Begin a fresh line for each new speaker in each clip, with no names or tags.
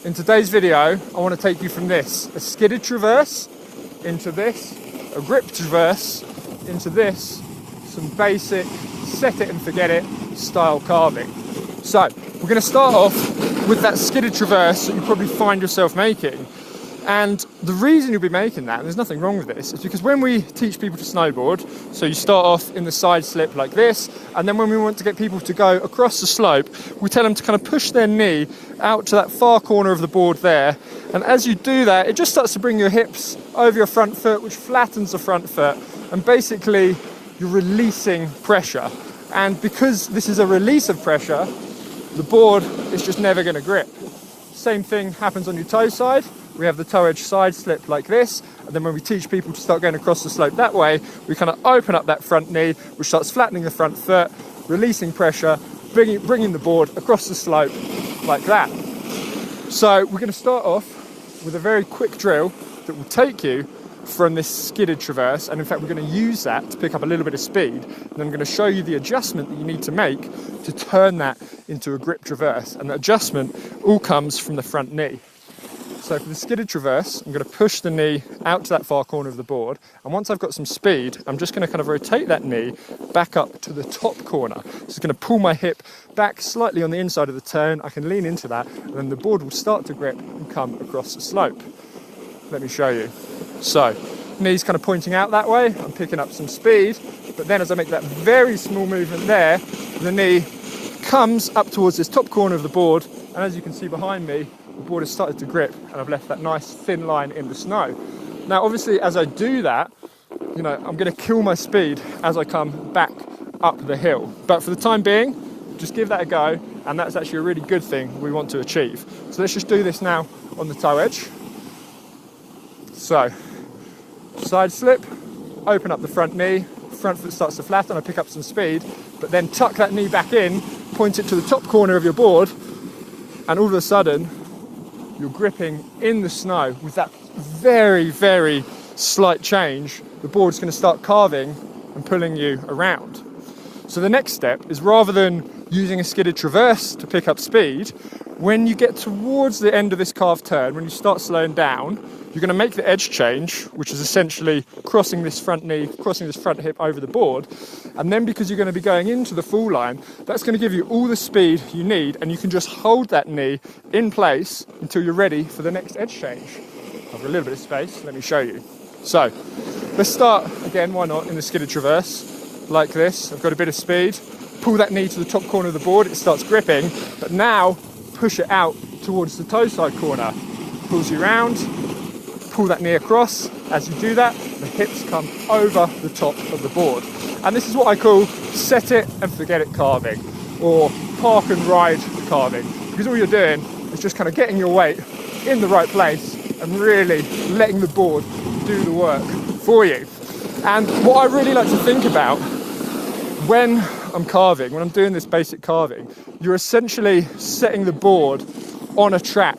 In today's video, I want to take you from this, a skidded traverse, into this, a grip traverse, into this, some basic set it and forget it style carving. So, we're going to start off with that skidded traverse that you probably find yourself making. And the reason you'll be making that, and there's nothing wrong with this, is because when we teach people to snowboard, so you start off in the side slip like this, and then when we want to get people to go across the slope, we tell them to kind of push their knee out to that far corner of the board there. And as you do that, it just starts to bring your hips over your front foot, which flattens the front foot, and basically you're releasing pressure. And because this is a release of pressure, the board is just never going to grip. Same thing happens on your toe side. We have the toe edge side slip like this, and then when we teach people to start going across the slope that way, we kind of open up that front knee, which starts flattening the front foot, releasing pressure, bringing the board across the slope like that. So we're going to start off with a very quick drill that will take you from this skidded traverse, and in fact we're going to use that to pick up a little bit of speed, and then I'm going to show you the adjustment that you need to make to turn that into a grip traverse, and the adjustment all comes from the front knee. So for the skidded traverse, I'm going to push the knee out to that far corner of the board, and once I've got some speed, I'm just going to kind of rotate that knee back up to the top corner. So it's going to pull my hip back slightly on the inside of the turn. I can lean into that, and then the board will start to grip and come across the slope. Let me show you. So, knee's kind of pointing out that way, I'm picking up some speed, but then as I make that very small movement there, the knee comes up towards this top corner of the board, and as you can see behind me, the board has started to grip, and I've left that nice thin line in the snow. Now obviously as I do that, I'm going to kill my speed as I come back up the hill, but for the time being, just give that a go, and that's actually a really good thing we want to achieve. So let's just do this now on the toe edge. So, side slip, open up the front knee, front foot starts to flatten, I pick up some speed, but then tuck that knee back in, point it to the top corner of your board, and all of a sudden, you're gripping in the snow with that very, very slight change. The board's going to start carving and pulling you around. So the next step is, rather than using a skidded traverse to pick up speed, when you get towards the end of this carved turn, when you start slowing down, you're going to make the edge change, which is essentially crossing this front knee, crossing this front hip over the board. And then because you're going to be going into the fall line, that's going to give you all the speed you need, and you can just hold that knee in place until you're ready for the next edge change. I've got a little bit of space, let me show you. So, let's start, again, why not, in the skidded traverse, like this. I've got a bit of speed, pull that knee to the top corner of the board, it starts gripping, but now push it out towards the toe side corner. Pulls you round, pull that knee across. As you do that, the hips come over the top of the board. And this is what I call set it and forget it carving, or park and ride carving, because all you're doing is just kind of getting your weight in the right place and really letting the board do the work for you. And what I really like to think about when I'm carving, when I'm doing this basic carving, you're essentially setting the board on a track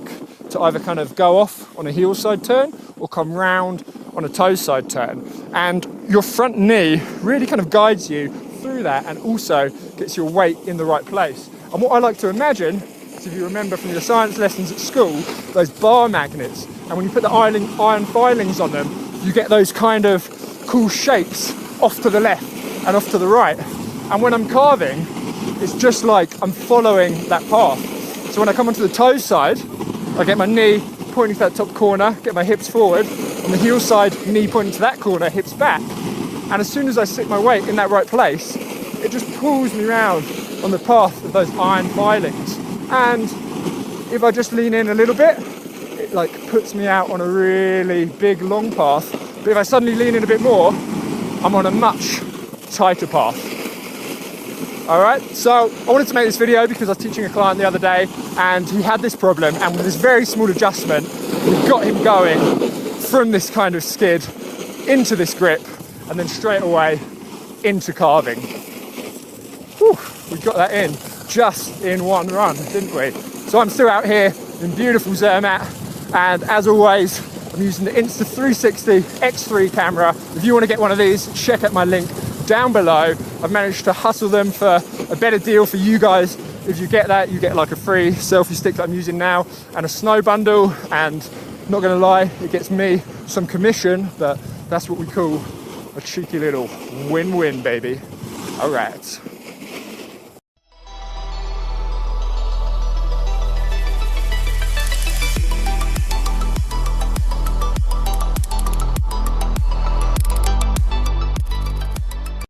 to either kind of go off on a heel side turn or come round on a toe side turn. And your front knee really kind of guides you through that and also gets your weight in the right place. And what I like to imagine is, if you remember from your science lessons at school, those bar magnets, and when you put the iron filings on them, you get those kind of cool shapes off to the left and off to the right. And when I'm carving, it's just like I'm following that path. So when I come onto the toe side, I get my knee pointing to that top corner, get my hips forward, on the heel side, knee pointing to that corner, hips back. And as soon as I sit my weight in that right place, it just pulls me around on the path of those iron filings. And if I just lean in a little bit, it like puts me out on a really big long path. But if I suddenly lean in a bit more, I'm on a much tighter path. Alright, so I wanted to make this video because I was teaching a client the other day and he had this problem, and with this very small adjustment, we got him going from this kind of skid into this grip and then straight away into carving. Whew, we got that in just in one run, didn't we? So I'm still out here in beautiful Zermatt, and as always, I'm using the Insta360 X3 camera. If you want to get one of these, check out my link down below. I've managed to hustle them for a better deal for you guys if you get that, you get like a free selfie stick that I'm using now and a snow bundle, and not gonna lie, it gets me some commission, but that's what we call a cheeky little win-win, baby. All right.